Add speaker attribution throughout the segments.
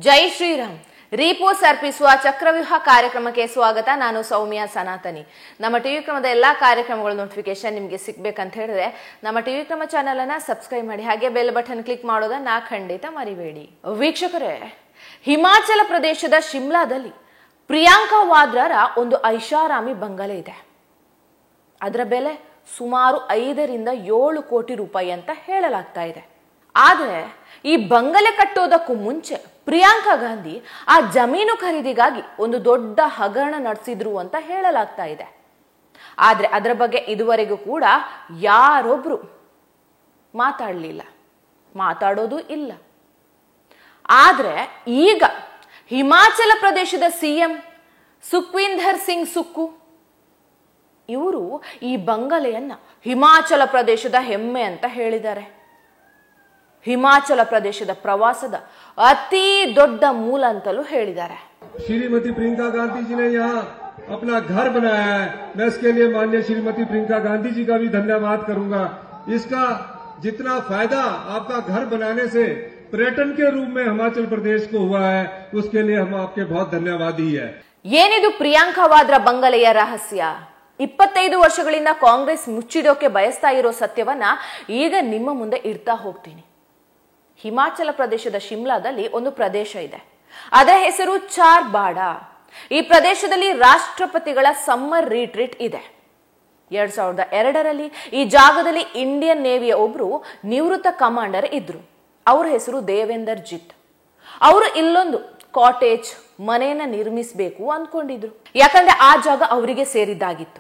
Speaker 1: ಜೈ ಶ್ರೀರಾಮ್. ರೀಪೋಸ್ ಅರ್ಪಿಸುವ ಚಕ್ರವ್ಯೂಹ ಕಾರ್ಯಕ್ರಮಕ್ಕೆ ಸ್ವಾಗತ. ನಾನು ಸೌಮ್ಯ ಸನಾತನಿ. ನಮ್ಮ ಟಿವಿ ಕ್ರಮದ ಎಲ್ಲಾ ಕಾರ್ಯಕ್ರಮಗಳ ನೋಟಿಫಿಕೇಶನ್ ನಿಮಗೆ ಸಿಗ್ಬೇಕಂತ ಹೇಳಿದ್ರೆ ನಮ್ಮ ಟಿವಿ ಕ್ರಮ ಚಾನೆಲ್ ಅನ್ನ ಸಬ್ಸ್ಕ್ರೈಬ್ ಮಾಡಿ, ಹಾಗೆ ಬೆಲ್ ಬಟನ್ ಕ್ಲಿಕ್ ಮಾಡೋದನ್ನ ಖಂಡಿತ ಮರಿಬೇಡಿ. ವೀಕ್ಷಕರೇ, ಹಿಮಾಚಲ ಪ್ರದೇಶದ ಶಿಮ್ಲಾದಲ್ಲಿ ಪ್ರಿಯಾಂಕಾ ವಾದ್ರಾರ ಒಂದು ಐಷಾರಾಮಿ ಬಂಗಲೆ ಇದೆ. ಅದರ ಬೆಲೆ ಸುಮಾರು 5 ರಿಂದ 7 ಕೋಟಿ ರೂಪಾಯಿ ಅಂತ ಹೇಳಲಾಗ್ತಾ ಇದೆ. ಆದರೆ ಈ ಬಂಗಲೆ ಕಟ್ಟೋದಕ್ಕೂ ಮುಂಚೆ ಪ್ರಿಯಾಂಕಾ ಗಾಂಧಿ ಆ ಜಮೀನು ಖರೀದಿಗಾಗಿ ಒಂದು ದೊಡ್ಡ ಹಗರಣ ನಡೆಸಿದ್ರು ಅಂತ ಹೇಳಲಾಗ್ತಾ ಇದೆ. ಆದ್ರೆ ಅದರ ಬಗ್ಗೆ ಇದುವರೆಗೂ ಕೂಡ ಯಾರೊಬ್ರು ಮಾತಾಡಲಿಲ್ಲ, ಮಾತಾಡೋದು ಇಲ್ಲ. ಆದ್ರೆ ಈಗ ಹಿಮಾಚಲ ಪ್ರದೇಶದ ಸಿಎಂ ಸುಖ್ವಿಂದರ್ ಸಿಂಗ್ ಸುಕ್ಕು ಇವರು ಈ ಬಂಗಲೆಯನ್ನ ಹಿಮಾಚಲ ಪ್ರದೇಶದ ಹೆಮ್ಮೆ ಅಂತ ಹೇಳಿದ್ದಾರೆ. ಹಿಮಾಚಲ ಪ್ರದೇಶದ ಪ್ರವಾಸದ ಅತಿ ದೊಡ್ಡ ಮೂಲ ಅಂತಲೂ ಹೇಳಿದ್ದಾರೆ.
Speaker 2: श्रीमती प्रियंका गांधी जी ने यहाँ अपना घर बनाया है. मैं इसके लिए माननीय श्रीमती प्रियंका गांधी जी का भी धन्यवाद करूंगा. इसका जितना फायदा आपका घर बनाने से पर्यटन के रूप में हिमाचल प्रदेश को हुआ है, उसके लिए हम आपके बहुत धन्यवादी है.
Speaker 1: ಏನಿದು ಪ್ರಿಯಾಂಕಾ ವಾದ್ರಾ ಬಂಗಲೆಯ ರಹಸ್ಯ? 25 ವರ್ಷಗಳಿಂದ ಕಾಂಗ್ರೆಸ್ ಮುಚ್ಚಿಡೋಕೆ ಬಯಸ್ತಾ ಇರೋ ಸತ್ಯವನ್ನ ಈಗ ನಿಮ್ಮ ಮುಂದೆ ಇಡ್ತಾ ಹೋಗ್ತೀನಿ. ಹಿಮಾಚಲ ಪ್ರದೇಶದ ಶಿಮ್ಲಾದಲ್ಲಿ ಒಂದು ಪ್ರದೇಶ ಇದೆ. ಅದರ ಹೆಸರು ಚಾರ್ಬಾಡಾ. ಈ ಪ್ರದೇಶದಲ್ಲಿ ರಾಷ್ಟ್ರಪತಿಗಳ ಸಮ್ಮರ್ ರಿಟ್ರೀಟ್ ಇದೆ. 2002ರಲ್ಲಿ ಈ ಜಾಗದಲ್ಲಿ ಇಂಡಿಯನ್ ನೇವಿಯ ಒಬ್ರು ನಿವೃತ್ತ ಕಮಾಂಡರ್ ಇದ್ರು. ಅವರ ಹೆಸರು ದೇವೇಂದರ್ ಜಿತ್. ಅವರು ಇಲ್ಲೊಂದು ಕಾಟೇಜ್ ಮನೆಯನ್ನ ನಿರ್ಮಿಸಬೇಕು ಅನ್ಕೊಂಡಿದ್ರು. ಯಾಕಂದ್ರೆ ಆ ಜಾಗ ಅವರಿಗೆ ಸೇರಿದ್ದಾಗಿತ್ತು.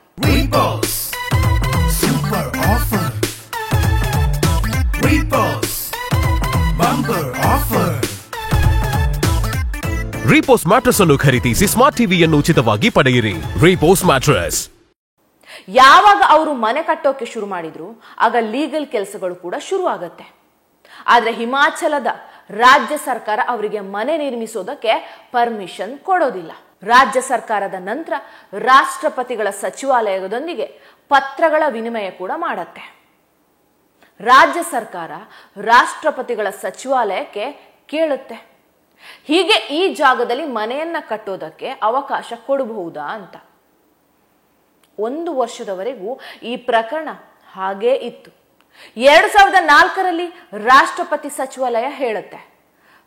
Speaker 3: ರೀಪೋಸ್ ಮ್ಯಾಟ್ರೆಸ್ ಅನ್ನು ಖರೀದಿಸಿ ಸ್ಮಾರ್ಟ್ ಟಿವಿಯನ್ನು ಉಚಿತವಾಗಿ ಪಡೆಯಿರಿ. ರೀಪೋಸ್ ಮ್ಯಾಟ್ರೆಸ್.
Speaker 1: ಯಾವಾಗ ಅವರು ಮನೆ ಕಟ್ಟೋಕೆ ಶುರು ಮಾಡಿದ್ರು ಆಗ ಲೀಗಲ್ ಕೆಲಸಗಳು ಕೂಡ ಶುರು ಆಗತ್ತೆ. ಆದ್ರೆ ಹಿಮಾಚಲದ ರಾಜ್ಯ ಸರ್ಕಾರ ಅವರಿಗೆ ಮನೆ ನಿರ್ಮಿಸೋದಕ್ಕೆ ಪರ್ಮಿಷನ್ ಕೊಡೋದಿಲ್ಲ. ರಾಜ್ಯ ಸರ್ಕಾರದ ನಂತರ ರಾಷ್ಟ್ರಪತಿಗಳ ಸಚಿವಾಲಯದೊಂದಿಗೆ ಪತ್ರಗಳ ವಿನಿಮಯ ಕೂಡ ಮಾಡತ್ತೆ. ರಾಜ್ಯ ಸರ್ಕಾರ ರಾಷ್ಟ್ರಪತಿಗಳ ಸಚಿವಾಲಯಕ್ಕೆ ಕೇಳುತ್ತೆ, ಹೀಗೆ ಈ ಜಾಗದಲ್ಲಿ ಮನೆಯನ್ನ ಕಟ್ಟೋದಕ್ಕೆ ಅವಕಾಶ ಕೊಡಬಹುದಾ ಅಂತ. 1 ವರ್ಷದವರೆಗೂ ಈ ಪ್ರಕರಣ ಹಾಗೇ ಇತ್ತು. 2004ರಲ್ಲಿ ರಾಷ್ಟ್ರಪತಿ ಸಚಿವಾಲಯ ಹೇಳುತ್ತೆ,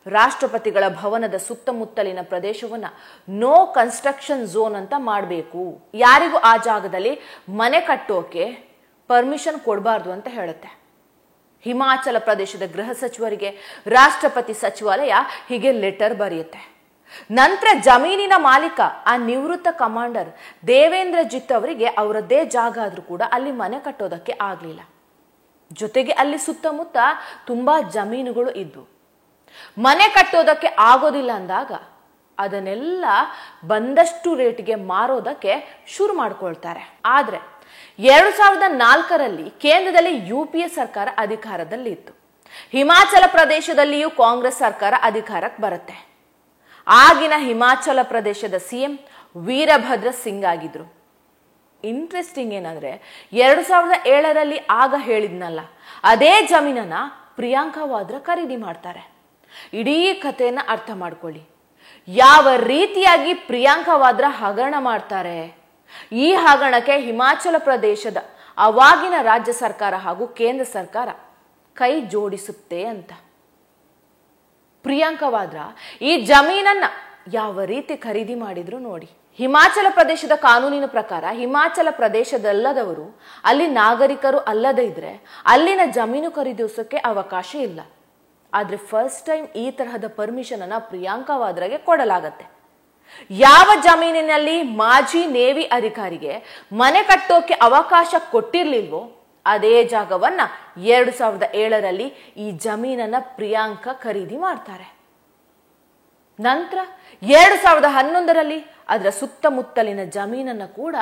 Speaker 1: ರಾಷ್ಟ್ರಪತಿಗಳ ಭವನದ ಸುತ್ತಮುತ್ತಲಿನ ಪ್ರದೇಶವನ್ನ ನೋ ಕನ್ಸ್ಟ್ರಕ್ಷನ್ ಝೋನ್ ಅಂತ ಮಾಡಬೇಕು, ಯಾರಿಗೂ ಆ ಜಾಗದಲ್ಲಿ ಮನೆ ಕಟ್ಟೋಕೆ ಪರ್ಮಿಷನ್ ಕೊಡಬಾರ್ದು ಅಂತ ಹೇಳುತ್ತೆ. ಹಿಮಾಚಲ ಪ್ರದೇಶದ ಗೃಹ ಸಚಿವರಿಗೆ ರಾಷ್ಟ್ರಪತಿ ಸಚಿವಾಲಯ ಹೀಗೆ ಲೆಟರ್ ಬರೆಯುತ್ತೆ. ನಂತರ ಜಮೀನಿನ ಮಾಲೀಕ ಆ ನಿವೃತ್ತ ಕಮಾಂಡರ್ ದೇವೇಂದ್ರ ಜಿತ್ ಅವರಿಗೆ ಅವರದ್ದೇ ಜಾಗ ಆದ್ರೂ ಕೂಡ ಅಲ್ಲಿ ಮನೆ ಕಟ್ಟೋದಕ್ಕೆ ಆಗ್ಲಿಲ್ಲ. ಜೊತೆಗೆ ಅಲ್ಲಿ ಸುತ್ತಮುತ್ತ ತುಂಬಾ ಜಮೀನುಗಳು ಇದ್ವು. ಮನೆ ಕಟ್ಟೋದಕ್ಕೆ ಆಗೋದಿಲ್ಲ ಅಂದಾಗ ಅದನ್ನೆಲ್ಲ ಬಂದಷ್ಟು ರೇಟ್ಗೆ ಮಾರೋದಕ್ಕೆ ಶುರು ಮಾಡ್ಕೊಳ್ತಾರೆ. ಆದ್ರೆ 2004ರಲ್ಲಿ ಕೇಂದ್ರದಲ್ಲಿ ಯುಪಿಎ ಸರ್ಕಾರ ಅಧಿಕಾರದಲ್ಲಿ ಇತ್ತು. ಹಿಮಾಚಲ ಪ್ರದೇಶದಲ್ಲಿಯೂ ಕಾಂಗ್ರೆಸ್ ಸರ್ಕಾರ ಅಧಿಕಾರಕ್ಕೆ ಬರುತ್ತೆ. ಆಗಿನ ಹಿಮಾಚಲ ಪ್ರದೇಶದ ಸಿಎಂ ವೀರಭದ್ರ ಸಿಂಗ್ ಆಗಿದ್ರು. ಇಂಟ್ರೆಸ್ಟಿಂಗ್ ಏನಂದ್ರೆ 2007ರಲ್ಲಿ ಆಗ ಹೇಳಿದ್ನಲ್ಲ ಅದೇ ಜಮೀನನ್ನ ಪ್ರಿಯಾಂಕಾ ವಾದ್ರಾ ಖರೀದಿ ಮಾಡ್ತಾರೆ. ಇಡೀ ಕಥೆಯನ್ನ ಅರ್ಥ ಮಾಡ್ಕೊಳ್ಳಿ. ಯಾವ ರೀತಿಯಾಗಿ ಪ್ರಿಯಾಂಕಾ ವಾದ್ರಾ ಹಗರಣ ಮಾಡ್ತಾರೆ, ಈ ಹಗರಣಕ್ಕೆ ಹಿಮಾಚಲ ಪ್ರದೇಶದ ಅವಾಗಿನ ರಾಜ್ಯ ಸರ್ಕಾರ ಹಾಗೂ ಕೇಂದ್ರ ಸರ್ಕಾರ ಕೈ ಜೋಡಿಸುತ್ತೆ ಅಂತ. ಪ್ರಿಯಾಂಕಾ ವಾದ್ರಾ ಈ ಜಮೀನನ್ನ ಯಾವ ರೀತಿ ಖರೀದಿ ಮಾಡಿದ್ರು ನೋಡಿ. ಹಿಮಾಚಲ ಪ್ರದೇಶದ ಕಾನೂನಿನ ಪ್ರಕಾರ ಹಿಮಾಚಲ ಪ್ರದೇಶದಲ್ಲದವರು ಅಲ್ಲಿ ನಾಗರಿಕರು ಅಲ್ಲದೇ ಇದ್ರೆ ಅಲ್ಲಿನ ಜಮೀನು ಖರೀದಿಸೋಕೆ ಅವಕಾಶ ಇಲ್ಲ. ಆದ್ರೆ ಫಸ್ಟ್ ಟೈಮ್ ಈ ತರಹದ ಪರ್ಮಿಷನ್ ಅನ್ನ ಪ್ರಿಯಾಂಕಾ ವಾದ್ರಾಗೆ ಕೊಡಲಾಗತ್ತೆ. ಯಾವ ಜಮೀನಿನಲ್ಲಿ ಮಾಜಿ ನೇವಿ ಅಧಿಕಾರಿಗೆ ಮನೆ ಕಟ್ಟೋಕೆ ಅವಕಾಶ ಕೊಟ್ಟಿರ್ಲಿಲ್ವೋ ಅದೇ ಜಾಗವನ್ನ 2007ರಲ್ಲಿ ಈ ಜಮೀನನ್ನ ಪ್ರಿಯಾಂಕಾ ಖರೀದಿ ಮಾಡ್ತಾರೆ. ನಂತರ 2011ರಲ್ಲಿ ಅದರ ಸುತ್ತಮುತ್ತಲಿನ ಜಮೀನನ್ನ ಕೂಡ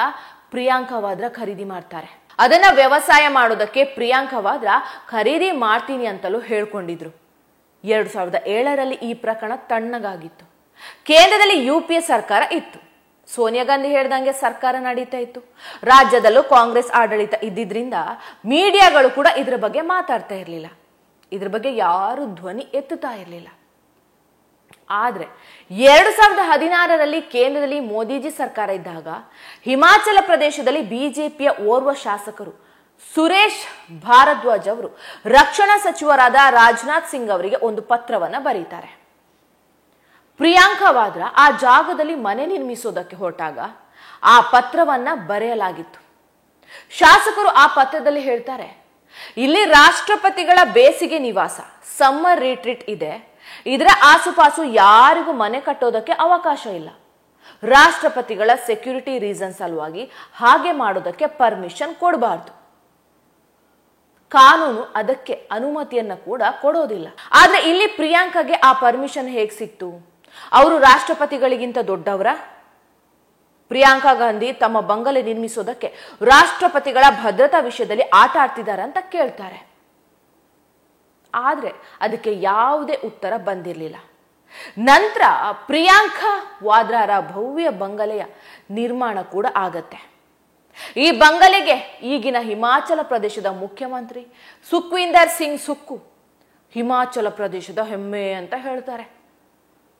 Speaker 1: ಪ್ರಿಯಾಂಕಾ ವಾದ್ರಾ ಖರೀದಿ ಮಾಡ್ತಾರೆ. ಅದನ್ನ ವ್ಯವಸಾಯ ಮಾಡೋದಕ್ಕೆ ಪ್ರಿಯಾಂಕಾ ವಾದ್ರಾ ಖರೀದಿ ಮಾಡ್ತೀನಿ ಅಂತಲೂ ಹೇಳ್ಕೊಂಡಿದ್ರು. 2007ರಲ್ಲಿ ಈ ಪ್ರಕರಣ ತಣ್ಣಗಾಗಿತ್ತು. ಕೇಂದ್ರದಲ್ಲಿ ಯುಪಿಎ ಸರ್ಕಾರ ಇತ್ತು. ಸೋನಿಯಾ ಗಾಂಧಿ ಹೇಳ್ದಂಗೆ ಸರ್ಕಾರ ನಡೀತಾ ಇತ್ತು. ರಾಜ್ಯದಲ್ಲೂ ಕಾಂಗ್ರೆಸ್ ಆಡಳಿತ ಇದ್ದಿದ್ರಿಂದ ಮೀಡಿಯಾಗಳು ಕೂಡ ಇದರ ಬಗ್ಗೆ ಮಾತಾಡ್ತಾ ಇರಲಿಲ್ಲ. ಇದ್ರ ಬಗ್ಗೆ ಯಾರು ಧ್ವನಿ ಎತ್ತುತ್ತಾ ಇರಲಿಲ್ಲ. ಆದ್ರೆ 2016ರಲ್ಲಿ ಕೇಂದ್ರದಲ್ಲಿ ಮೋದಿಜಿ ಸರ್ಕಾರ ಇದ್ದಾಗ ಹಿಮಾಚಲ ಪ್ರದೇಶದಲ್ಲಿ ಬಿಜೆಪಿಯ ಓರ್ವ ಶಾಸಕರು ಸುರೇಶ್ ಭಾರದ್ವಾಜ್ ಅವರು ರಕ್ಷಣಾ ಸಚಿವರಾದ ರಾಜನಾಥ್ ಸಿಂಗ್ ಅವರಿಗೆ ಒಂದು ಪತ್ರವನ್ನ ಬರೀತಾರೆ. ಪ್ರಿಯಾಂಕಾ ವಾದ್ರಾ ಆ ಜಾಗದಲ್ಲಿ ಮನೆ ನಿರ್ಮಿಸೋದಕ್ಕೆ ಹೊರಟಾಗ ಆ ಪತ್ರವನ್ನ ಬರೆಯಲಾಗಿತ್ತು. ಶಾಸಕರು ಆ ಪತ್ರದಲ್ಲಿ ಹೇಳ್ತಾರೆ, ಇಲ್ಲಿ ರಾಷ್ಟ್ರಪತಿಗಳ ಬೇಸಿಗೆ ನಿವಾಸ ಸಮ್ಮರ್ ರಿಟ್ರೀಟ್ ಇದೆ, ಇದರ ಆಸುಪಾಸು ಯಾರಿಗೂ ಮನೆ ಕಟ್ಟೋದಕ್ಕೆ ಅವಕಾಶ ಇಲ್ಲ. ರಾಷ್ಟ್ರಪತಿಗಳ ಸೆಕ್ಯೂರಿಟಿ ರೀಸನ್ ಸಲುವಾಗಿ ಹಾಗೆ ಮಾಡೋದಕ್ಕೆ ಪರ್ಮಿಷನ್ ಕೊಡಬಾರ್ದು. ಕಾನೂನು ಅದಕ್ಕೆ ಅನುಮತಿಯನ್ನ ಕೂಡ ಕೊಡೋದಿಲ್ಲ. ಆದ್ರೆ ಇಲ್ಲಿ ಪ್ರಿಯಾಂಕಾಗೆ ಆ ಪರ್ಮಿಷನ್ ಹೇಗೆ ಸಿಕ್ತು? ಅವರು ರಾಷ್ಟ್ರಪತಿಗಳಿಗಿಂತ ದೊಡ್ಡವರ? ಪ್ರಿಯಾಂಕಾ ಗಾಂಧಿ ತಮ್ಮ ಬಂಗಲೆ ನಿರ್ಮಿಸೋದಕ್ಕೆ ರಾಷ್ಟ್ರಪತಿಗಳ ಭದ್ರತಾ ವಿಷಯದಲ್ಲಿ ಆಟ ಆಡ್ತಿದ್ದಾರೆ ಅಂತ ಕೇಳ್ತಾರೆ. ಆದ್ರೆ ಅದಕ್ಕೆ ಯಾವುದೇ ಉತ್ತರ ಬಂದಿರಲಿಲ್ಲ. ನಂತರ ಪ್ರಿಯಾಂಕಾ ವಾದ್ರಾರ ಭವ್ಯ ಬಂಗಲೆಯ ನಿರ್ಮಾಣ ಕೂಡ ಆಗತ್ತೆ. ಈ ಬಂಗಲೆಗೆ ಈಗಿನ ಹಿಮಾಚಲ ಪ್ರದೇಶದ ಮುಖ್ಯಮಂತ್ರಿ ಸುಖ್ವೀಂದರ್ ಸಿಂಗ್ ಸುಕ್ಕು ಹಿಮಾಚಲ ಪ್ರದೇಶದ ಹೆಮ್ಮೆ ಅಂತ ಹೇಳ್ತಾರೆ.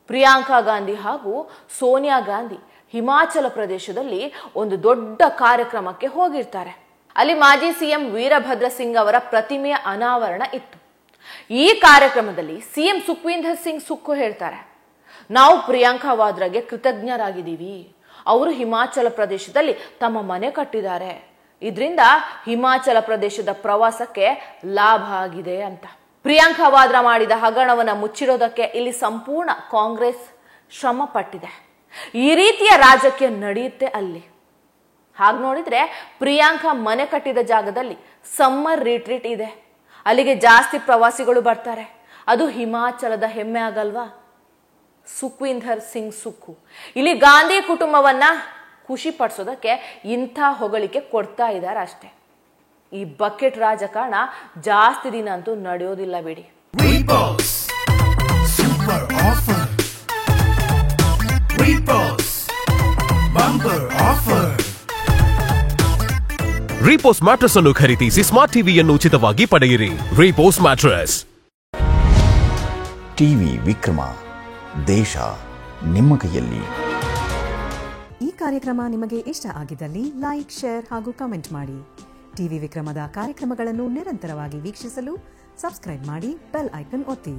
Speaker 1: ಪ್ರಿಯಾಂಕಾ ಗಾಂಧಿ ಹಾಗೂ ಸೋನಿಯಾ ಗಾಂಧಿ ಹಿಮಾಚಲ ಪ್ರದೇಶದಲ್ಲಿ ಒಂದು ದೊಡ್ಡ ಕಾರ್ಯಕ್ರಮಕ್ಕೆ ಹೋಗಿರ್ತಾರೆ. ಅಲ್ಲಿ ಮಾಜಿ ಸಿಎಂ ವೀರಭದ್ರ ಸಿಂಗ್ ಅವರ ಪ್ರತಿಮೆಯ ಅನಾವರಣ ಇತ್ತು. ಈ ಕಾರ್ಯಕ್ರಮದಲ್ಲಿ ಸಿಎಂ ಸುಖ್ವೀಂದರ್ ಸಿಂಗ್ ಸುಕ್ಕು ಹೇಳ್ತಾರೆ, ನಾವು ಪ್ರಿಯಾಂಕಾ ವಾದ್ರಾಗೆ ಕೃತಜ್ಞರಾಗಿದ್ದೀವಿ. ಅವರು ಹಿಮಾಚಲ ಪ್ರದೇಶದಲ್ಲಿ ತಮ್ಮ ಮನೆ ಕಟ್ಟಿದ್ದಾರೆ, ಇದರಿಂದ ಹಿಮಾಚಲ ಪ್ರದೇಶದ ಪ್ರವಾಸಕ್ಕೆ ಲಾಭ ಆಗಿದೆ ಅಂತ. ಪ್ರಿಯಾಂಕಾ ವಾದ್ರಾ ಮಾಡಿದ ಹಗರಣವನ್ನ ಮುಚ್ಚಿಡೋದಕ್ಕೆ ಇಲ್ಲಿ ಸಂಪೂರ್ಣ ಕಾಂಗ್ರೆಸ್ ಶ್ರಮ ಪಟ್ಟಿದೆ. ಈ ರೀತಿಯ ರಾಜಕೀಯ ನಡೆಯುತ್ತೆ ಅಲ್ಲಿ. ಹಾಗೆ ನೋಡಿದ್ರೆ ಪ್ರಿಯಾಂಕಾ ಮನೆ ಕಟ್ಟಿದ ಜಾಗದಲ್ಲಿ ಸಮ್ಮರ್ ರಿಟ್ರೀಟ್ ಇದೆ, ಅಲ್ಲಿಗೆ ಜಾಸ್ತಿ ಪ್ರವಾಸಿಗಳು ಬರ್ತಾರೆ. ಅದು ಹಿಮಾಚಲದ ಹೆಮ್ಮೆ ಆಗಲ್ವಾ? ಸುಖ್ವೀಂದರ್ ಸಿಂಗ್ ಸುಕ್ಕು ಇಲ್ಲಿ ಗಾಂಧಿ ಕುಟುಂಬವನ್ನ ಖುಷಿ ಪಡಿಸೋದಕ್ಕೆ ಇಂಥ ಹೊಗಳಿಕೆ ಕೊಡ್ತಾ ಇದ್ದಾರೆ ಅಷ್ಟೇ. ಈ ಬಕೆಟ್ ರಾಜಕಾರಣ ಜಾಸ್ತಿ ದಿನ ಅಂತೂ ನಡೆಯೋದಿಲ್ಲ ಬಿಡಿ.
Speaker 3: ರೀಪೋಸ್ ಮ್ಯಾಟ್ರೆಸ್ ಅನ್ನು ಖರೀದಿಸಿ ಸ್ಮಾರ್ಟ್ ಟಿವಿಯನ್ನು ಉಚಿತವಾಗಿ ಪಡೆಯಿರಿ. ರೀಪೋಸ್ ಮ್ಯಾಟ್ರೆಸ್.
Speaker 4: ಟಿವಿ ವಿಕ್ರಮ, ದೇಶ ನಿಮ್ಮ ಕೈಯಲ್ಲಿ.
Speaker 5: ಈ ಕಾರ್ಯಕ್ರಮ ನಿಮಗೆ ಇಷ್ಟ ಆಗಿದ್ದಲ್ಲಿ ಲೈಕ್, ಶೇರ್ ಹಾಗೂ ಕಮೆಂಟ್ ಮಾಡಿ. ಟಿವಿ ವಿಕ್ರಮದ ಕಾರ್ಯಕ್ರಮಗಳನ್ನು ನಿರಂತರವಾಗಿ ವೀಕ್ಷಿಸಲು ಸಬ್ಸ್ಕ್ರೈಬ್ ಮಾಡಿ, ಬೆಲ್ ಐಕನ್ ಒತ್ತಿ.